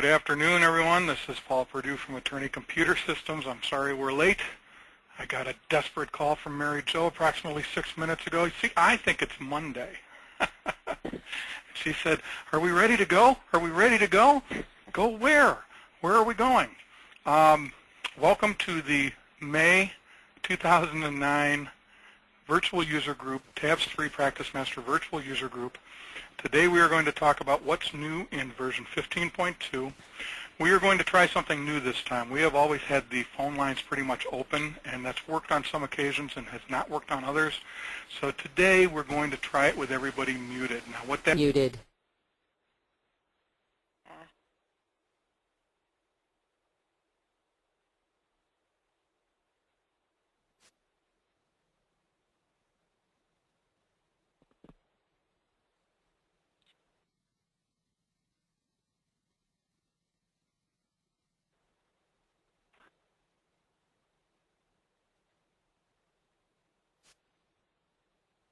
Good afternoon, everyone. This is Paul Perdue from Attorney Computer Systems. I'm sorry we're late. I got a desperate call from Mary Jo approximately 6 minutes ago. See, I think it's Monday. She said, "Are we ready to go? Are we ready to go?" Go where? Where are we going? Welcome to the May 2009 Virtual User Group, Tabs3 PracticeMaster Virtual User Group. Today we are going to talk about what's new in version 15.2. We are going to try something new this time. We have always had the phone lines pretty much open, and that's worked on some occasions and has not worked on others. So today we're going to try it with everybody muted. Now what that muted.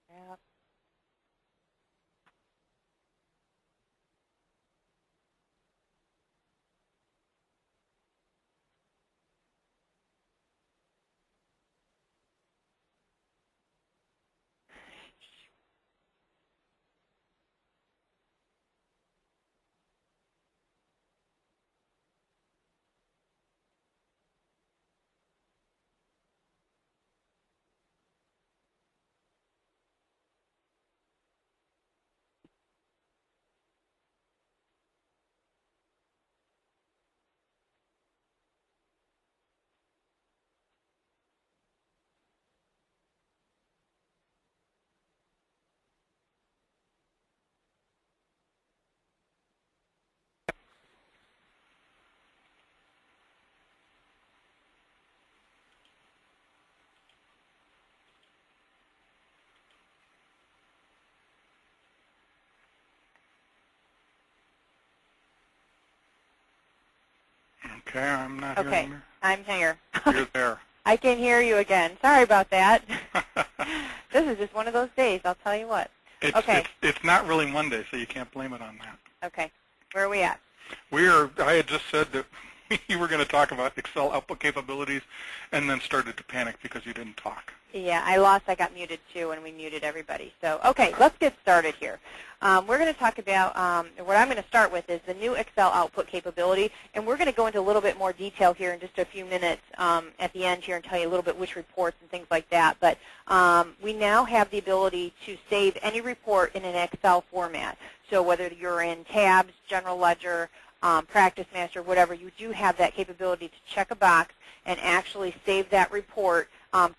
Yep. Okay, I'm not Okay, hearing you. I'm here. You're there. I can hear you again. Sorry about that. This is just one of those days, I'll tell you what. It's not really Monday, so you can't blame it on that. Okay, where are we at? I had just said that you were going to talk about Excel output capabilities and then started to panic because you didn't talk. Yeah, I got muted too when we muted everybody. So, okay, let's get started here. We're going to talk about, what I'm going to start with is the new Excel output capability, and we're going to go into a little bit more detail here in just a few minutes at the end here and tell you a little bit which reports and things like that. But we now have the ability to save any report in an Excel format. So whether you're in Tabs, General Ledger, PracticeMaster, whatever, you do have that capability to check a box and actually save that report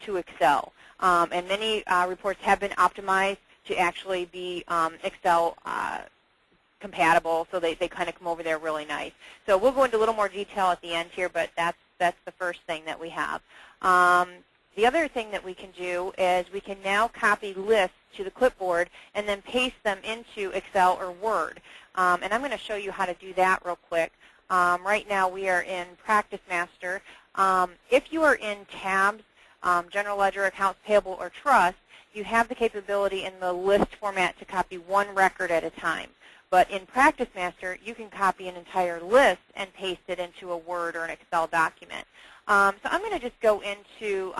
to Excel. And many reports have been optimized to actually be Excel compatible, so they kind of come over there really nice. So we'll go into a little more detail at the end here, but that's the first thing that we have. The other thing that we can do is we can now copy lists to the clipboard and then paste them into Excel or Word. And I'm going to show you how to do that real quick. Right now we are in PracticeMaster. If you are in Tabs, General Ledger, Accounts Payable, or Trust, you have the capability in the list format to copy one record at a time. But in PracticeMaster, you can copy an entire list and paste it into a Word or an Excel document. So I'm going to just go into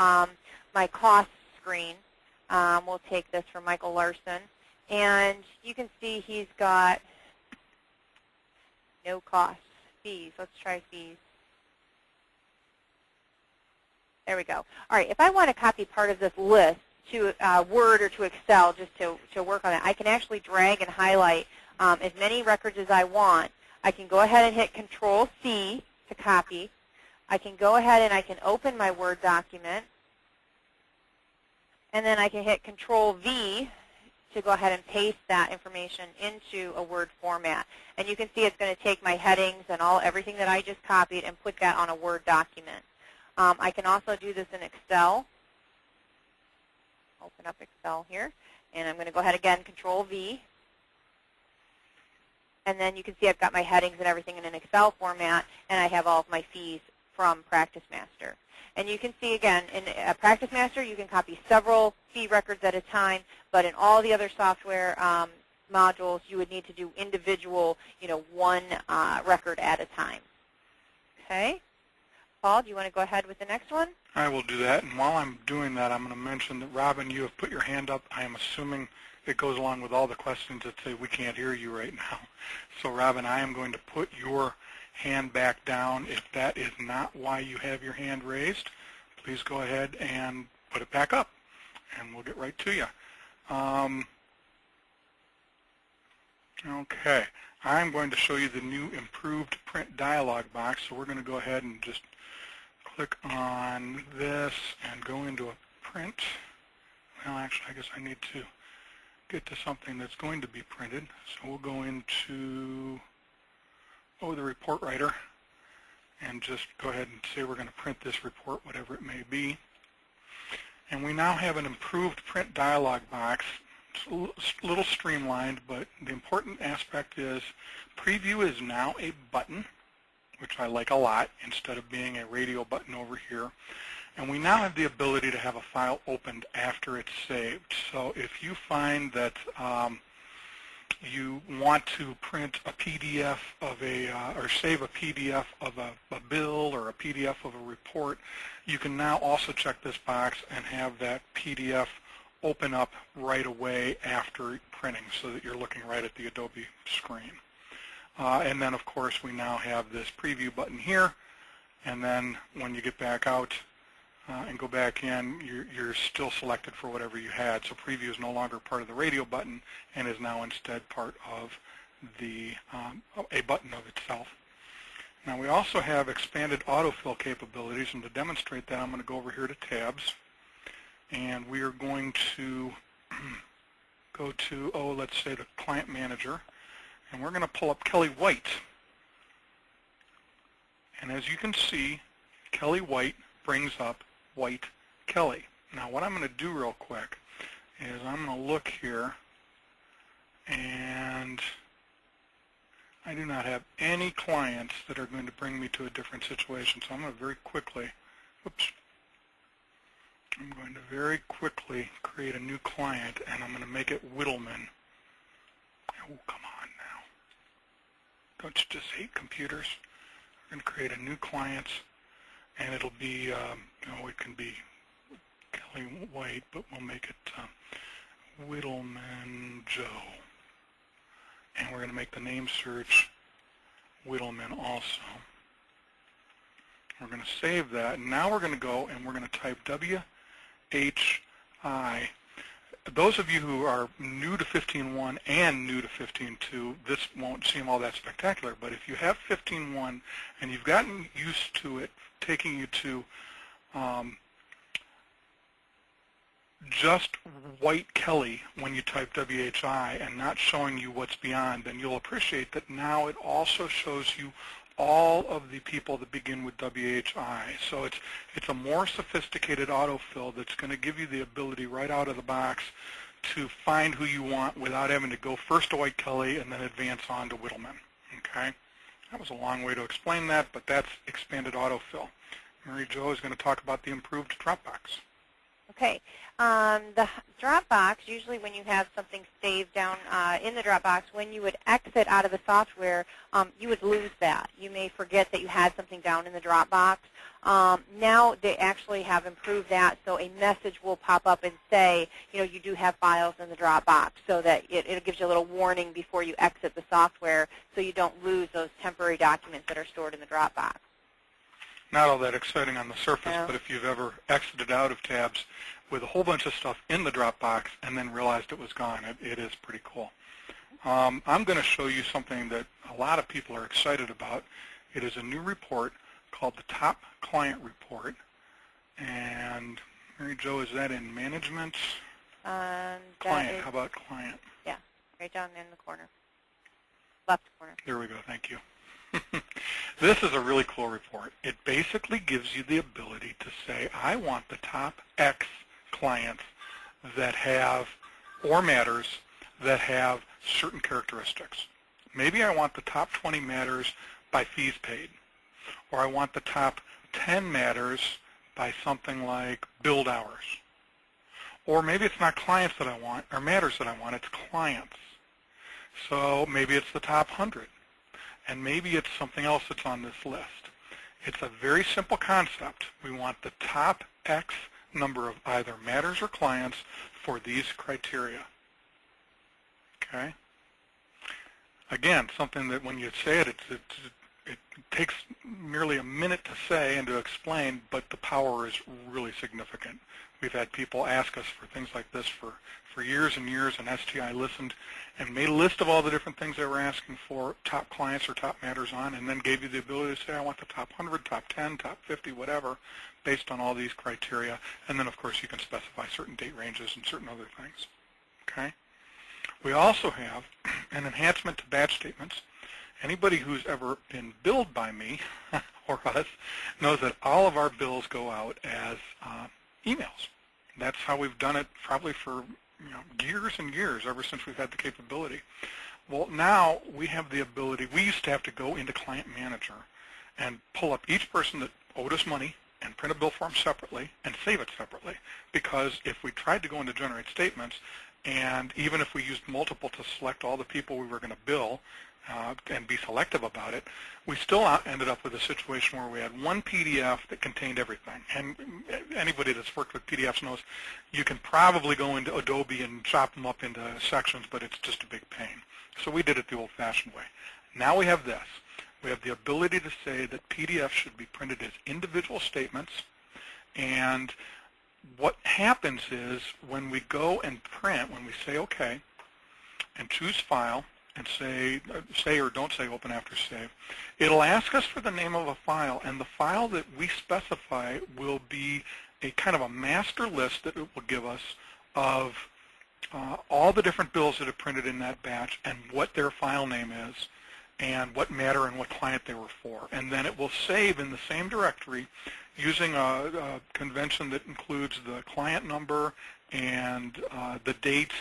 my cost screen. We'll take this from Michael Larson. And you can see he's got no cost, fees. Let's try fees. There we go. All right, if I want to copy part of this list to Word or to Excel just to work on it, I can actually drag and highlight as many records as I want. I can go ahead and hit Control-C to copy. I can go ahead and I can open my Word document. And then I can hit Control-V to go ahead and paste that information into a Word format. And you can see it's going to take my headings and everything that I just copied and put that on a Word document. I can also do this in Excel. Open up Excel here. And I'm going to go ahead again, Control-V. And then you can see I've got my headings and everything in an Excel format, and I have all of my fees from PracticeMaster. And you can see, again, in PracticeMaster, you can copy several fee records at a time, but in all the other software, modules, you would need to do individual, one record at a time. Okay? Paul, do you want to go ahead with the next one? I will do that, and while I'm doing that, I'm going to mention that, Robin, you have put your hand up. I am assuming it goes along with all the questions that say we can't hear you right now. So, Robin, I am going to put your hand back down. If that is not why you have your hand raised, please go ahead and put it back up, and we'll get right to you. Okay, I'm going to show you the new improved print dialog box, so we're going to go ahead and just click on this and go into a print. Well, actually, I guess I need to get to something that's going to be printed, so we'll go into the report writer and just go ahead and say we're going to print this report, whatever it may be. And we now have an improved print dialog box. It's a little streamlined, but the important aspect is preview is now a button, which I like a lot, instead of being a radio button over here. And we now have the ability to have a file opened after it's saved. So if you find that you want to print a PDF of or save a PDF of a bill or a PDF of a report, you can now also check this box and have that PDF open up right away after printing so that you're looking right at the Adobe screen. And then, of course, we now have this preview button here, and then when you get back out and go back in, you're still selected for whatever you had. So preview is no longer part of the radio button and is now instead part of a button of itself. Now we also have expanded autofill capabilities, and to demonstrate that I'm going to go over here to Tabs, and we are going to go to, let's say the Client Manager, and we're going to pull up Kelly White. And as you can see, Kelly White brings up White Kelly. Now what I'm going to do real quick is I'm going to look here, and I do not have any clients that are going to bring me to a different situation. So I'm going to very quickly create a new client, and I'm going to make it Whittleman. Oh, come on now. Don't you just hate computers? We're going to create a new client, and it'll be, it can be Kelly White, but we'll make it Whittleman Joe. And we're going to make the name search Whittleman also. We're going to save that, and now we're going to go and we're going to type WHI. Those of you who are new to 15.1 and new to 15.2, this won't seem all that spectacular, but if you have 15.1 and you've gotten used to it taking you to just White Kelly when you type WHI and not showing you what's beyond, then you'll appreciate that now it also shows you all of the people that begin with WHI. So it's a more sophisticated autofill that's going to give you the ability right out of the box to find who you want without having to go first to White Kelly and then advance on to Whittleman. Okay? That was a long way to explain that, but that's expanded autofill. Mary Jo is going to talk about the improved Dropbox. Okay. The Dropbox, usually when you have something saved down in the Dropbox, when you would exit out of the software, you would lose that. You may forget that you had something down in the Dropbox. Now they actually have improved that, so a message will pop up and say, you do have files in the Dropbox, so that it gives you a little warning before you exit the software so you don't lose those temporary documents that are stored in the Dropbox. Not all that exciting on the surface, No. but if you've ever exited out of Tabs with a whole bunch of stuff in the Dropbox and then realized it was gone, it is pretty cool. I'm going to show you something that a lot of people are excited about. It is a new report called the Top Client Report. And Mary Jo, is that in Management? Client. How about Client? Yeah, right down in the corner, left corner. There we go. Thank you. This is a really cool report. It basically gives you the ability to say, I want the top X clients that have, or matters, that have certain characteristics. Maybe I want the top 20 matters by fees paid, or I want the top 10 matters by something like billed hours. Or maybe it's not clients that I want, or matters that I want, it's clients. So maybe it's the top 100, and maybe it's something else that's on this list. It's a very simple concept. We want the top X number of either matters or clients for these criteria. Okay? Again, something that when you say it, it takes merely a minute to say and to explain, but the power is really significant. We've had people ask us for things like this for years and years, and STI listened and made a list of all the different things they were asking for, top clients or top matters on, and then gave you the ability to say, I want the top 100, top 10, top 50, whatever, based on all these criteria. And then, of course, you can specify certain date ranges and certain other things. Okay? We also have an enhancement to batch statements. Anybody who's ever been billed by me or us knows that all of our bills go out as emails. That's how we've done it probably for years and years, ever since we've had the capability. Well, now we have the ability. We used to have to go into Client Manager and pull up each person that owed us money and print a bill form separately and save it separately, because if we tried to go into Generate Statements, and even if we used multiple to select all the people we were going to bill and be selective about it, we still ended up with a situation where we had one PDF that contained everything. And anybody that's worked with PDFs knows you can probably go into Adobe and chop them up into sections, but it's just a big pain. So we did it the old-fashioned way. Now we have this. We have the ability to say that PDFs should be printed as individual statements, and what happens is when we go and print, when we say OK and choose File and say or don't say Open After Save, it'll ask us for the name of a file, and the file that we specify will be a kind of a master list that it will give us of all the different bills that are printed in that batch and what their file name is and what matter and what client they were for. And then it will save in the same directory using a convention that includes the client number and the date.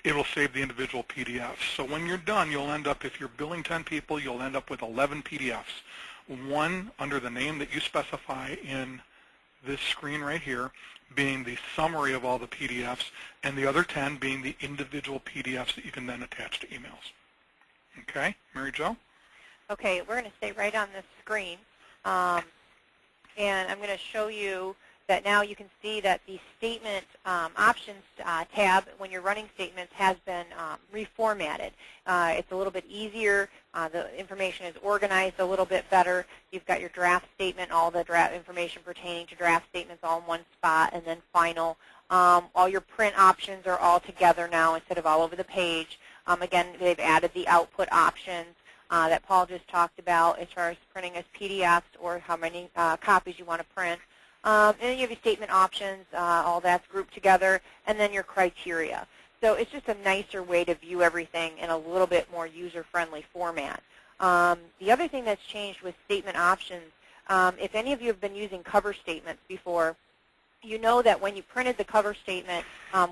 It'll save the individual PDFs. So when you're done, you'll end up, if you're billing 10 people, you'll end up with 11 PDFs. One under the name that you specify in this screen right here being the summary of all the PDFs, and the other 10 being the individual PDFs that you can then attach to emails. Okay, Mary Jo? Okay, we're going to stay right on this screen, and I'm going to show you that now you can see that the Statement Options tab, when you're running statements, has been reformatted. It's a little bit easier. The information is organized a little bit better. You've got your draft statement, all the draft information pertaining to draft statements all in one spot, and then final. All your print options are all together now instead of all over the page. Again, they've added the output options that Paul just talked about as far as printing as PDFs or how many copies you want to print. And then you have your statement options, all that's grouped together, and then your criteria. So it's just a nicer way to view everything in a little bit more user-friendly format. The other thing that's changed with statement options, if any of you have been using cover statements before, you know that when you printed the cover statement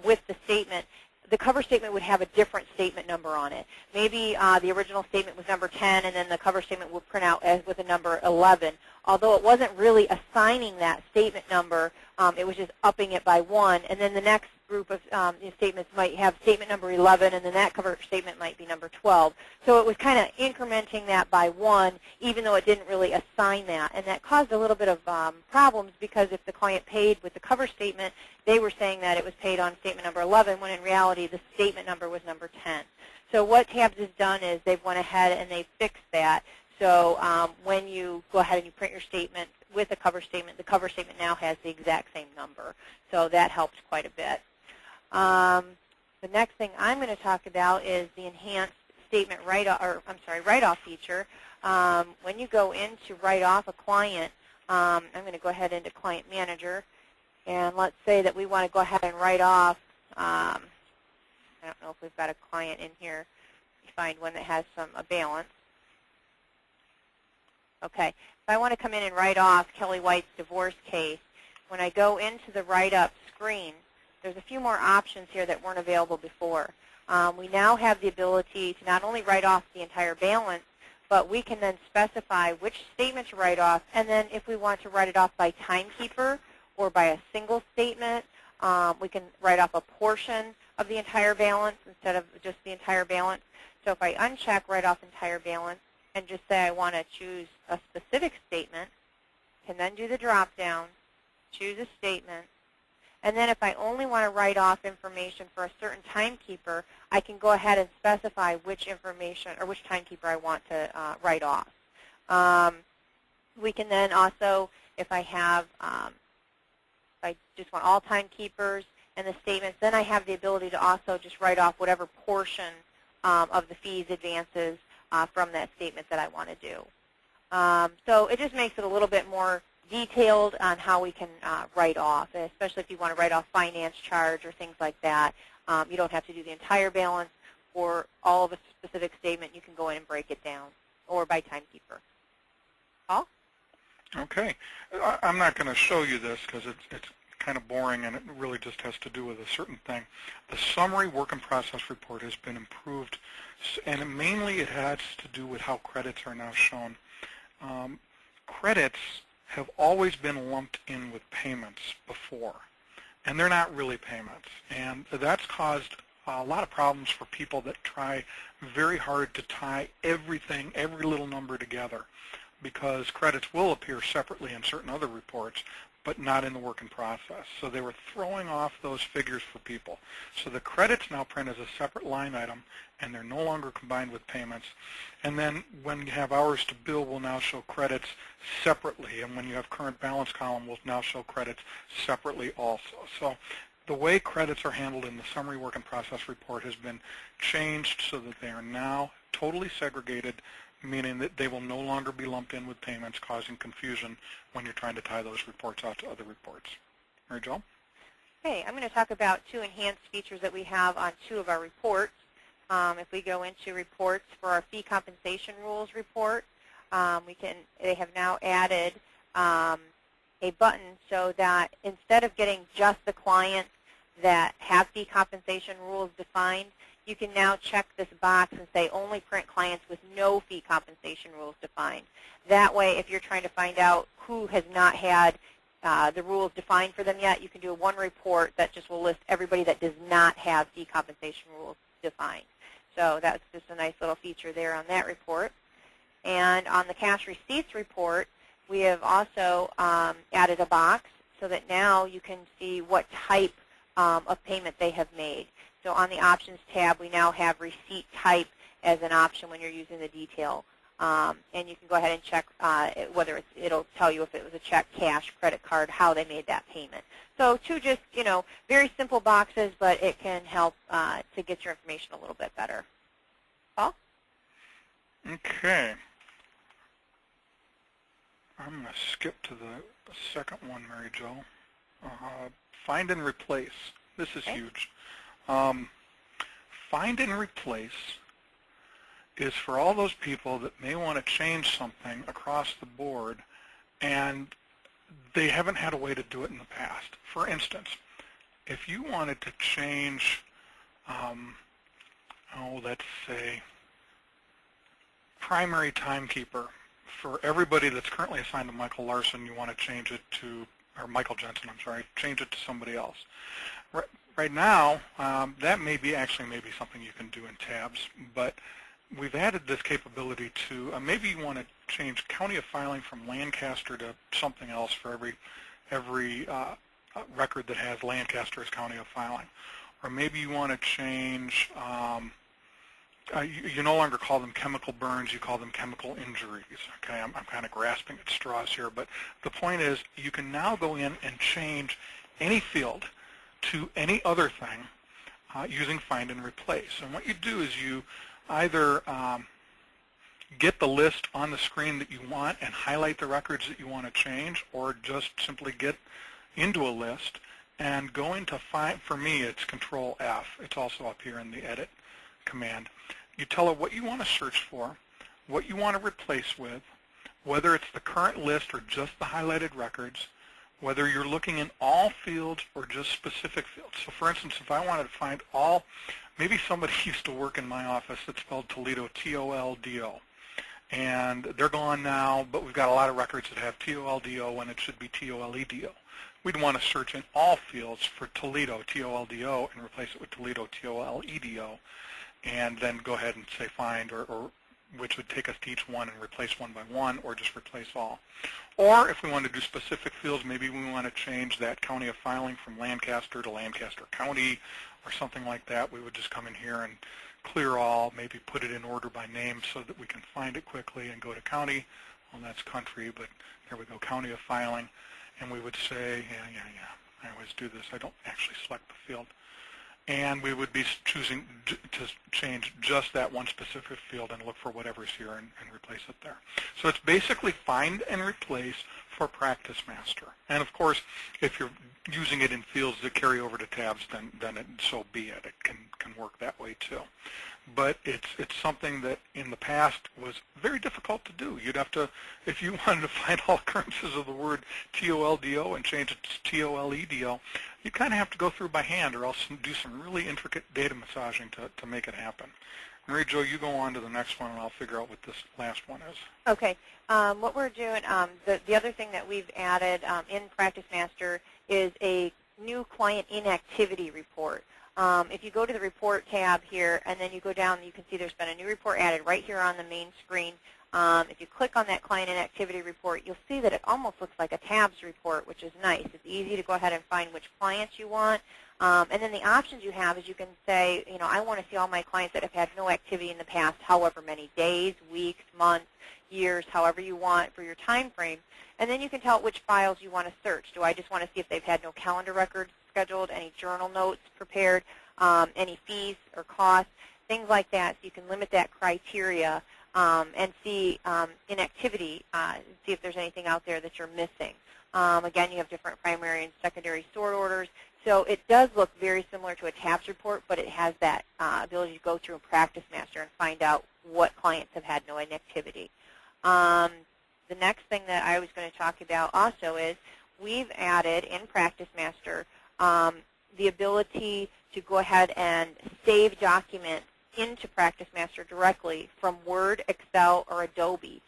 with the cover statement would have a different statement number on it. Maybe the original statement was number 10, and then the cover statement would print out as with a number 11. Although it wasn't really assigning that statement number, it was just upping it by 1. And then the next group of statements might have statement number 11, and then that cover statement might be number 12. So it was kind of incrementing that by 1, even though it didn't really assign that. And that caused a little bit of problems, because if the client paid with the cover statement, they were saying that it was paid on statement number 11, when in reality the statement number was number 10. So what Tabs has done is they've went ahead and they fixed that. So when you go ahead and you print your statement with the cover statement now has the exact same number. So that helps quite a bit. The next thing I'm going to talk about is the enhanced statement write-off feature. When you go in to write off a client, I'm going to go ahead into Client Manager, and let's say that we want to go ahead and write off. I don't know if we've got a client in here. You find one that has a balance. Okay, if I want to come in and write off Kelly White's divorce case, when I go into the write-up screen, there's a few more options here that weren't available before. We now have the ability to not only write off the entire balance, but we can then specify which statement to write off, and then if we want to write it off by timekeeper or by a single statement, we can write off a portion of the entire balance instead of just the entire balance. So if I uncheck write off entire balance and just say I want to choose a specific statement, can then do the drop down, choose a statement, and then if I only want to write off information for a certain timekeeper, I can go ahead and specify which information or which timekeeper I want to write off. We can then also, if I have, if I just want all timekeepers and the statements, then I have the ability to also just write off whatever portion of the fees, advances from that statement that I want to do. So it just makes it a little bit more detailed on how we can write off, especially if you want to write off finance charge or things like that. You don't have to do the entire balance or all of a specific statement. You can go in and break it down, or by timekeeper. Paul? Okay. I'm not going to show you this because it's kind of boring and it really just has to do with a certain thing. The summary work in process report has been improved, and mainly it has to do with how credits are now shown. Credits have always been lumped in with payments before, and they're not really payments, and that's caused a lot of problems for people that try very hard to tie everything, every little number together, because credits will appear separately in certain other reports, but not in the work in process. So they were throwing off those figures for people. So the credits now print as a separate line item, and they're no longer combined with payments. And then when you have hours to bill, we'll now show credits separately. And when you have current balance column, we'll now show credits separately also. So the way credits are handled in the summary work in process report has been changed so that they are now totally segregated, meaning that they will no longer be lumped in with payments, causing confusion when you're trying to tie those reports out to other reports. Mary Jo? Okay, I'm going to talk about two enhanced features that we have on two of our reports. If we go into reports for our fee compensation rules report, they have now added a button so that instead of getting just the clients that have fee compensation rules defined, you can now check this box and say only print clients with no fee compensation rules defined. That way, if you're trying to find out who has not had the rules defined for them yet, you can do one report that just will list everybody that does not have fee compensation rules defined. So that's just a nice little feature there on that report. And on the cash receipts report, we have also added a box so that now you can see what type of payment they have made. So on the options tab, we now have receipt type as an option when you're using the detail. And you can go ahead and check whether it'll tell you if it was a check, cash, credit card, how they made that payment. So two just, very simple boxes, but it can help to get your information a little bit better. Paul? Okay. I'm going to skip to the second one, Mary Jo. Find and replace. This is huge. Find and replace is for all those people that may want to change something across the board and they haven't had a way to do it in the past. For instance, if you wanted to change, let's say, primary timekeeper for everybody that's currently assigned to Michael Larson, you want to change it to, or Michael Jensen, I'm sorry, change it to somebody else. Right now, that may be something you can do in Tabs, but we've added this capability to, maybe you want to change county of filing from Lancaster to something else for every record that has Lancaster as county of filing. Or maybe you want to change, you no longer call them chemical burns, you call them chemical injuries. Okay, I'm kind of grasping at straws here, but the point is you can now go in and change any field to any other thing using find and replace. And what you do is you either get the list on the screen that you want and highlight the records that you want to change, or just simply get into a list and go into find. For me, it's Control F. It's also up here in the edit command. You tell it what you want to search for, what you want to replace with, whether it's the current list or just the highlighted records, whether you're looking in all fields or just specific fields. So for instance, if I wanted to find all, maybe somebody used to work in my office that spelled Toledo, T-O-L-D-O. And they're gone now, but we've got a lot of records that have T-O-L-D-O when it should be T-O-L-E-D-O. we'd want to search in all fields for Toledo, T-O-L-D-O, and replace it with Toledo, T-O-L-E-D-O, and then go ahead and say find, or which would take us to each one and replace one by one, or just replace all. Or if we want to do specific fields, maybe we want to change that county of filing from Lancaster to Lancaster County or something like that, we would just come in here and clear all, maybe put it in order by name so that we can find it quickly and go to county. Well, that's country, but there we go, county of filing. And we would say, yeah, I always do this. I don't actually select the field. And we would be choosing to change just that one specific field and look for whatever's here and replace it there. So it's basically find and replace for PracticeMaster. And of course, if you're using it in fields that carry over to tabs, then so be it. It can work that way too. But it's something that in the past was very difficult to do. You'd have to, if you wanted to find all occurrences of the word T-O-L-D-O and change it to T-O-L-E-D-O, you kind of have to go through by hand or else do some really intricate data massaging to make it happen. Mary Jo, you go on to the next one, and I'll figure out what this last one is. Okay. What we're doing, the other thing that we've added in PracticeMaster is a new client inactivity report. If you go to the report tab here and then you go down, you can see there's been a new report added right here on the main screen. If you click on that client inactivity report, you'll see that it almost looks like a tabs report, which is nice. It's easy to go ahead and find which clients you want. And then the options you have is you can say, I want to see all my clients that have had no activity in the past, however many days, weeks, months, years, however you want for your time frame. And then you can tell which files you want to search. Do I just want to see if they've had no calendar records scheduled, any journal notes prepared, any fees or costs, things like that. So you can limit that criteria and see inactivity, see if there's anything out there that you're missing. Again, you have different primary and secondary sort orders. So it does look very similar to a tabs report, but it has that ability to go through in PracticeMaster and find out what clients have had no inactivity. The next thing that I was going to talk about also is we've added in PracticeMaster the ability to go ahead and save documents into PracticeMaster directly from Word, Excel, or Adobe.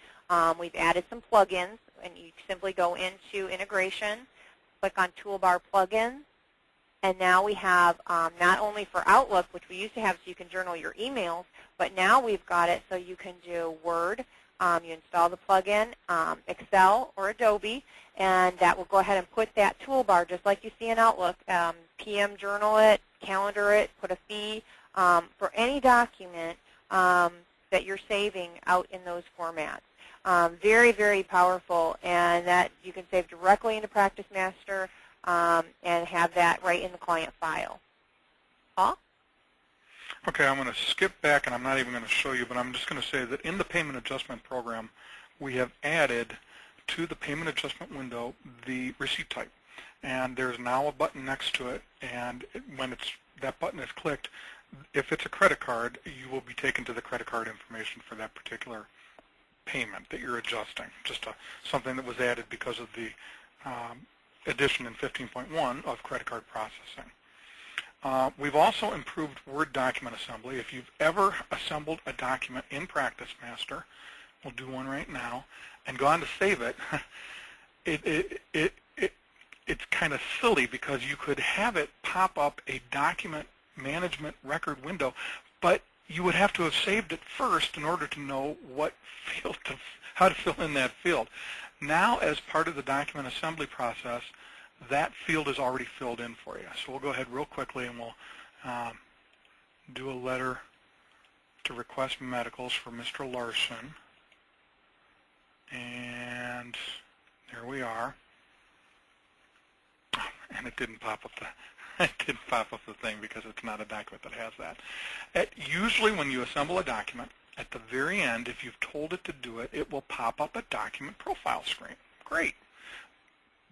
We've added some plugins, and you simply go into Integration, click on Toolbar Plugins, and now we have not only for Outlook, which we used to have so you can journal your emails, but now we've got it so you can do Word. You install the plugin, Excel or Adobe, and that will go ahead and put that toolbar just like you see in Outlook. PM journal it, calendar it, put a fee for any document that you're saving out in those formats. Very, very powerful, and that you can save directly into PracticeMaster and have that right in the client file. Paul? Okay, I'm going to skip back, and I'm not even going to show you, but I'm just going to say that in the payment adjustment program, we have added to the payment adjustment window the receipt type. And there's now a button next to it, and when that button is clicked, if it's a credit card, you will be taken to the credit card information for that particular payment that you're adjusting, just something that was added because of the addition in 15.1 of credit card processing. We've also improved Word document assembly. If you've ever assembled a document in PracticeMaster, we'll do one right now, and gone to save it, it's kind of silly because you could have it pop up a document management record window, but you would have to have saved it first in order to know what field how to fill in that field. Now, as part of the document assembly process, that field is already filled in for you. So we'll go ahead real quickly and we'll do a letter to request medicals for Mr. Larson. And there we are. And it didn't pop up the thing because it's not a document that has that. Usually when you assemble a document, at the very end, if you've told it to do it, it will pop up a document profile screen. Great.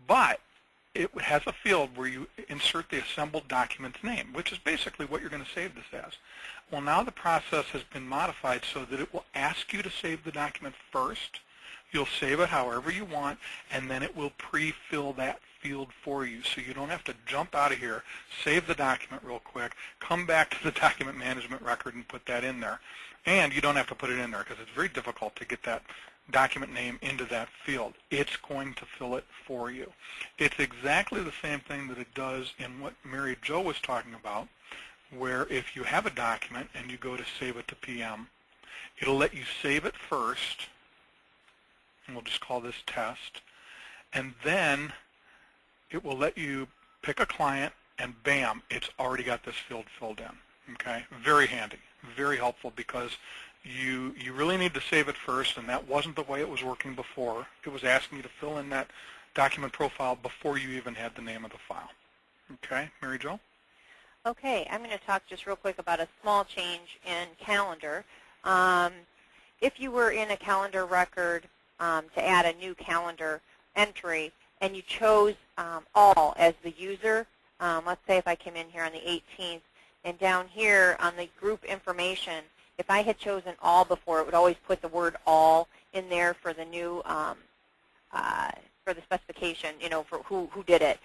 But it has a field where you insert the assembled document's name, which is basically what you're going to save this as. Well, now the process has been modified so that it will ask you to save the document first. You'll save it however you want, and then it will pre-fill that field for you, so you don't have to jump out of here, save the document real quick, come back to the document management record and put that in there. And you don't have to put it in there because it's very difficult to get that document name into that field. It's going to fill it for you. It's exactly the same thing that it does in what Mary Jo was talking about, where if you have a document and you go to save it to PM, it'll let you save it first, and we'll just call this test, and then it will let you pick a client, and bam, it's already got this field filled in. Okay, very handy, very helpful, because you really need to save it first, and that wasn't the way it was working before. It was asking you to fill in that document profile before you even had the name of the file. Okay, Mary Jo? Okay, I'm going to talk just real quick about a small change in calendar. If you were in a calendar record to add a new calendar entry and you chose all as the user, let's say if I came in here on the 18th, and down here on the group information, if I had chosen all before, it would always put the word all in there for the new, for the specification, you know, for who did it.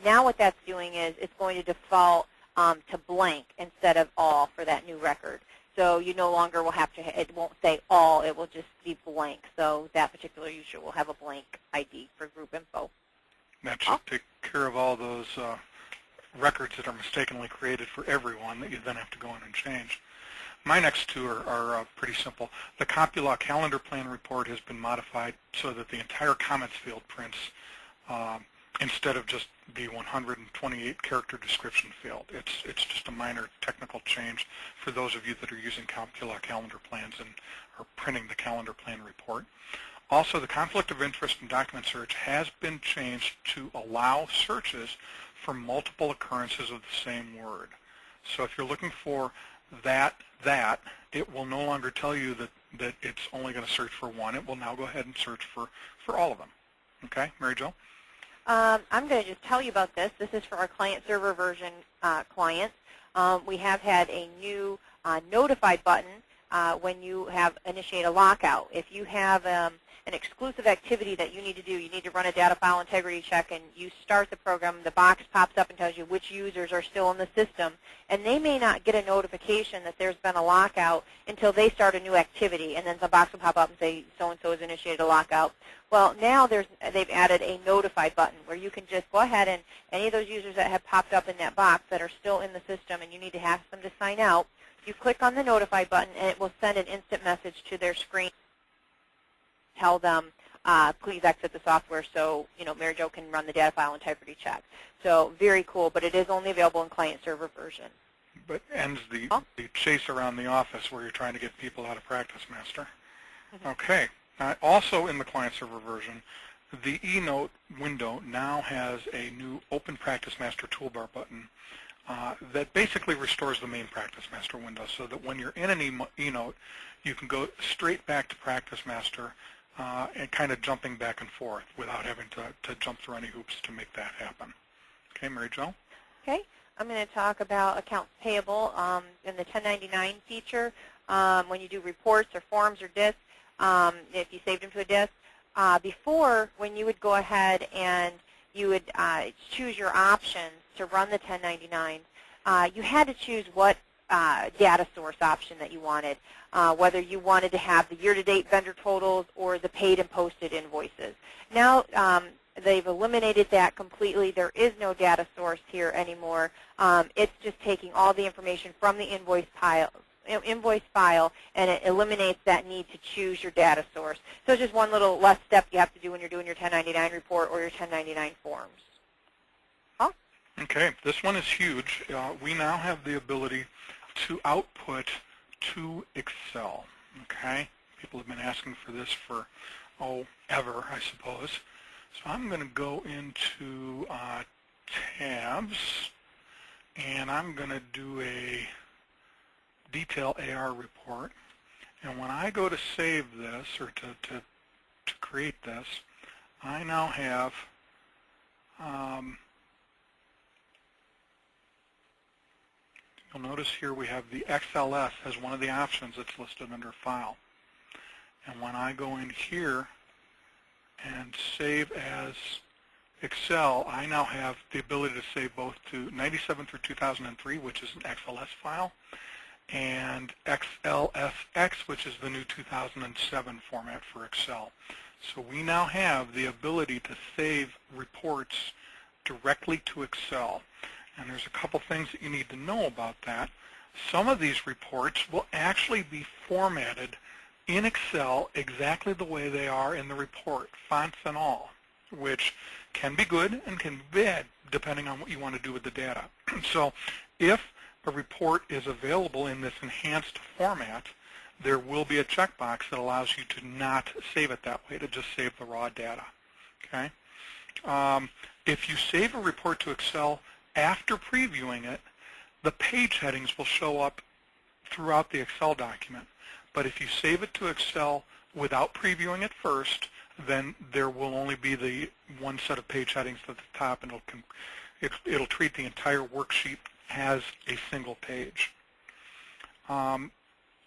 Now what that's doing is it's going to default to blank instead of all for that new record. So you no longer will have to, it won't say all, it will just be blank. So that particular user will have a blank ID for group info. That should take care of all those records that are mistakenly created for everyone that you then have to go in and change. My next two are pretty simple. The CompuLaw calendar plan report has been modified so that the entire comments field prints instead of just the 128 character description field. It's just a minor technical change for those of you that are using CompuLaw calendar plans and are printing the calendar plan report. Also, the conflict of interest in document search has been changed to allow searches for multiple occurrences of the same word. So if you're looking for that, it will no longer tell you that it's only going to search for one. It will now go ahead and search for all of them. Okay, Mary Jo? I'm going to just tell you about this. This is for our client-server version clients. We have had a new notify button when you have initiate a lockout. If you have an exclusive activity that you need to do, you need to run a data file integrity check, and you start the program, the box pops up and tells you which users are still in the system, and they may not get a notification that there's been a lockout until they start a new activity, and then the box will pop up and say so-and-so has initiated a lockout. Well, now they've added a notify button where you can just go ahead and any of those users that have popped up in that box that are still in the system and you need to ask them to sign out, you click on the notify button and it will send an instant message to their screen. Tell them, please exit the software so, you know, Mary Jo can run the data file integrity check. So very cool, but it is only available in client-server version. But ends the chase around the office where you're trying to get people out of PracticeMaster. Mm-hmm. Okay. Also in the client-server version, the eNote window now has a new Open PracticeMaster toolbar button that basically restores the main PracticeMaster window so that when you're in an eNote, you can go straight back to PracticeMaster and kind of jumping back and forth without having to jump through any hoops to make that happen. Okay, Mary Jo? Okay. I'm going to talk about accounts payable in the 1099 feature. When you do reports or forms or disks, if you saved them to a disk, before when you would go ahead and you would choose your options to run the 1099, you had to choose what data source option that you wanted, whether you wanted to have the year-to-date vendor totals or the paid and posted invoices. Now they've eliminated that completely. There is no data source here anymore. It's just taking all the information from the invoice file, and it eliminates that need to choose your data source. So it's just one little less step you have to do when you're doing your 1099 report or your 1099 forms. Okay, this one is huge. We now have the ability to output to Excel. Okay, people have been asking for this for, ever, I suppose. So I'm going to go into Tabs, and I'm going to do a detail AR report. And when I go to save this, or to create this, I now have you'll notice here we have the XLS as one of the options that's listed under File. And when I go in here and save as Excel, I now have the ability to save both to 97 through 2003, which is an XLS file, and XLSX, which is the new 2007 format for Excel. So we now have the ability to save reports directly to Excel. And there's a couple things that you need to know about that. Some of these reports will actually be formatted in Excel exactly the way they are in the report, fonts and all, which can be good and can be bad depending on what you want to do with the data. So if a report is available in this enhanced format, there will be a checkbox that allows you to not save it that way, to just save the raw data. Okay? If you save a report to Excel after previewing it, the page headings will show up throughout the Excel document. But if you save it to Excel without previewing it first, then there will only be the one set of page headings at the top, and it'll treat the entire worksheet as a single page.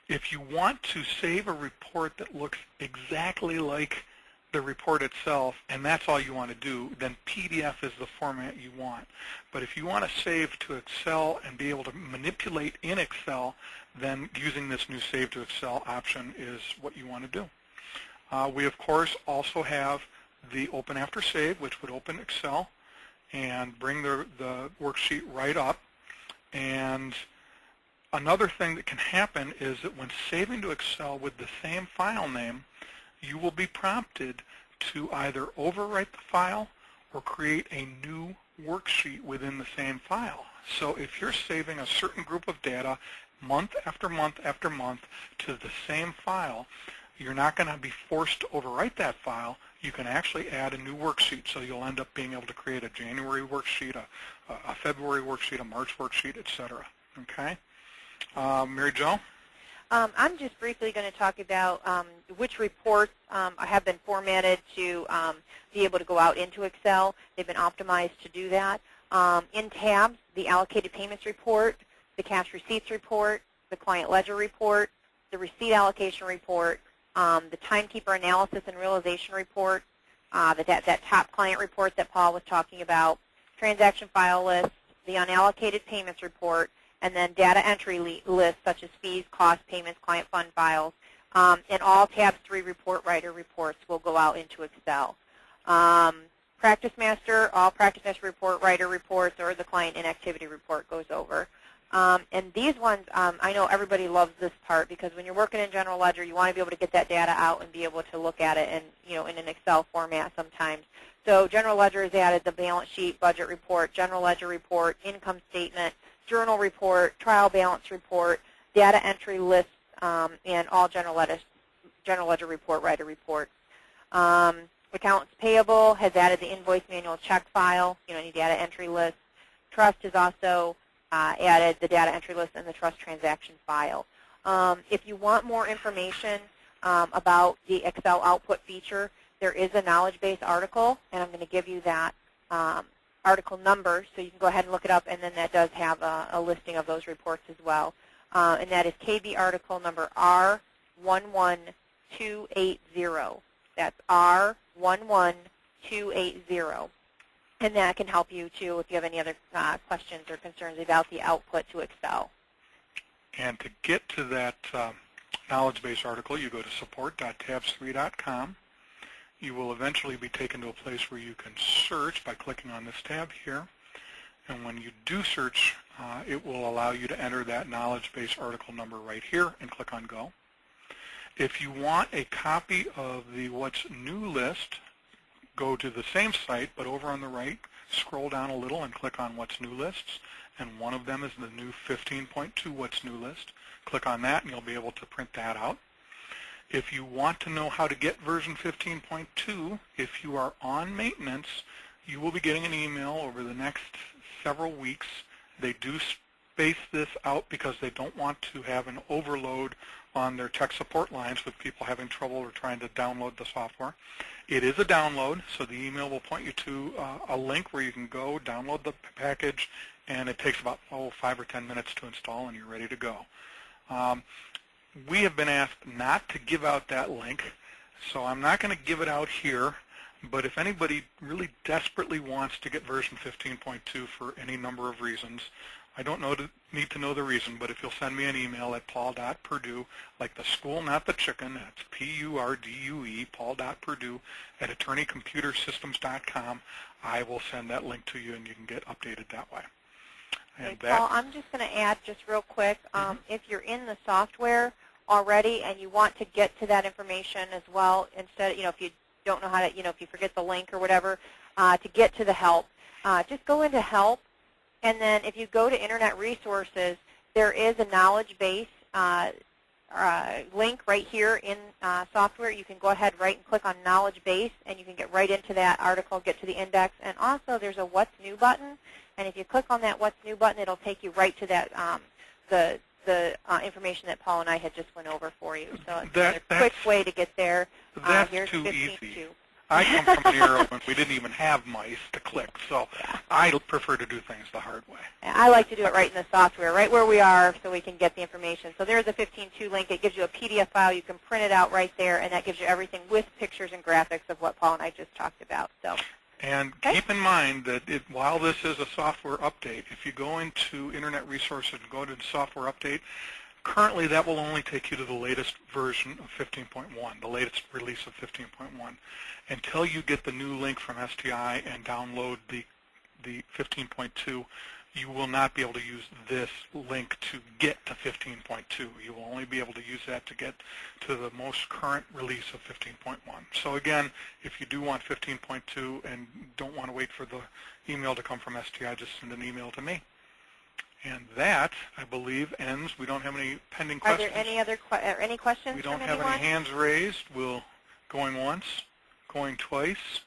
If you want to save a report that looks exactly like the report itself, and that's all you want to do, then PDF is the format you want. But if you want to save to Excel and be able to manipulate in Excel, then using this new Save to Excel option is what you want to do. We, of course, also have the Open After Save, which would open Excel and bring the worksheet right up. And another thing that can happen is that when saving to Excel with the same file name, you will be prompted to either overwrite the file or create a new worksheet within the same file. So if you're saving a certain group of data month after month after month to the same file, you're not going to be forced to overwrite that file. You can actually add a new worksheet, so you'll end up being able to create a January worksheet, a February worksheet, a March worksheet, etc. Okay? Mary Jo? I'm just briefly going to talk about which reports have been formatted to be able to go out into Excel. They've been optimized to do that. In Tabs, the allocated payments report, the cash receipts report, the client ledger report, the receipt allocation report, the timekeeper analysis and realization report, that top client report that Paul was talking about, transaction file list, the unallocated payments report, and then data entry lists such as fees, costs, payments, client fund files, and all Tabs3 report writer reports will go out into Excel. PracticeMaster, all PracticeMaster report writer reports, or the client inactivity report goes over. And these ones, I know everybody loves this part because when you're working in General Ledger, you want to be able to get that data out and be able to look at it in an Excel format sometimes. So General Ledger has added the balance sheet, budget report, General Ledger report, income statement, journal report, trial balance report, data entry lists, and all General Ledger report writer reports. Accounts payable has added the invoice manual check file, any data entry list. Trust has also added the data entry list and the trust transaction file. If you want more information about the Excel output feature, there is a knowledge base article, and I'm going to give you that article number, so you can go ahead and look it up, and then that does have a listing of those reports as well. And that is KB article number R11280. That's R11280. And that can help you, too, if you have any other questions or concerns about the output to Excel. And to get to that knowledge base article, you go to support.tabs3.com. You will eventually be taken to a place where you can search by clicking on this tab here. And when you do search, it will allow you to enter that knowledge base article number right here and click on Go. If you want a copy of the What's New list, go to the same site, but over on the right, scroll down a little and click on What's New lists. And one of them is the new 15.2 What's New list. Click on that and you'll be able to print that out. If you want to know how to get version 15.2, if you are on maintenance, you will be getting an email over the next several weeks. They do space this out because they don't want to have an overload on their tech support lines with people having trouble or trying to download the software. It is a download, so the email will point you to a link where you can go download the package, and it takes about 5 or 10 minutes to install, and you're ready to go. We have been asked not to give out that link, so I'm not going to give it out here, but if anybody really desperately wants to get version 15.2 for any number of reasons, I don't need to know the reason, but if you'll send me an email at paul.purdue, like the school, not the chicken, that's P-U-R-D-U-E, paul.purdue at attorneycomputersystems.com, I will send that link to you and you can get updated that way. And Okay, Paul, I'm just going to add just real quick, if you're in the software already and you want to get to that information as well, instead, if you don't know how to, if you forget the link or whatever, to get to the help, just go into help. And then if you go to Internet Resources, there is a knowledge base link right here in software. You can go ahead and click on knowledge base, and you can get right into that article, get to the index. And also there's a What's New button. And if you click on that What's New button, it'll take you right to that the information that Paul and I had just went over for you. So it's a quick way to get there. That's Here's too 15.2. easy. I come from an era when we didn't even have mice to click, so I prefer to do things the hard way. I like to do it right in the software, right where we are, so we can get the information. So there's a 15.2 link. It gives you a PDF file. You can print it out right there, and that gives you everything with pictures and graphics of what Paul and I just talked about. So. And keep in mind that while this is a software update, if you go into Internet Resources and go to the software update, currently that will only take you to the latest version of 15.1, the latest release of 15.1. Until you get the new link from STI and download the 15.2, you will not be able to use this link to get to 15.2. You will only be able to use that to get to the most current release of 15.1. So again, if you do want 15.2 and don't want to wait for the email to come from STI, just send an email to me. And that, I believe, ends. We don't have any pending questions. Are there any other any questions? We don't from have anyone? any hands raised. We'll going once, going twice,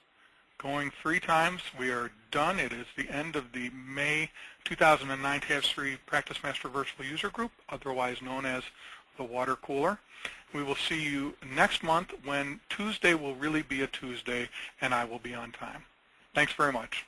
going 3 times. We are done. It is the end of the May 2009 Tabs3 PracticeMaster Virtual User Group, otherwise known as the Water Cooler. We will see you next month when Tuesday will really be a Tuesday and I will be on time. Thanks very much.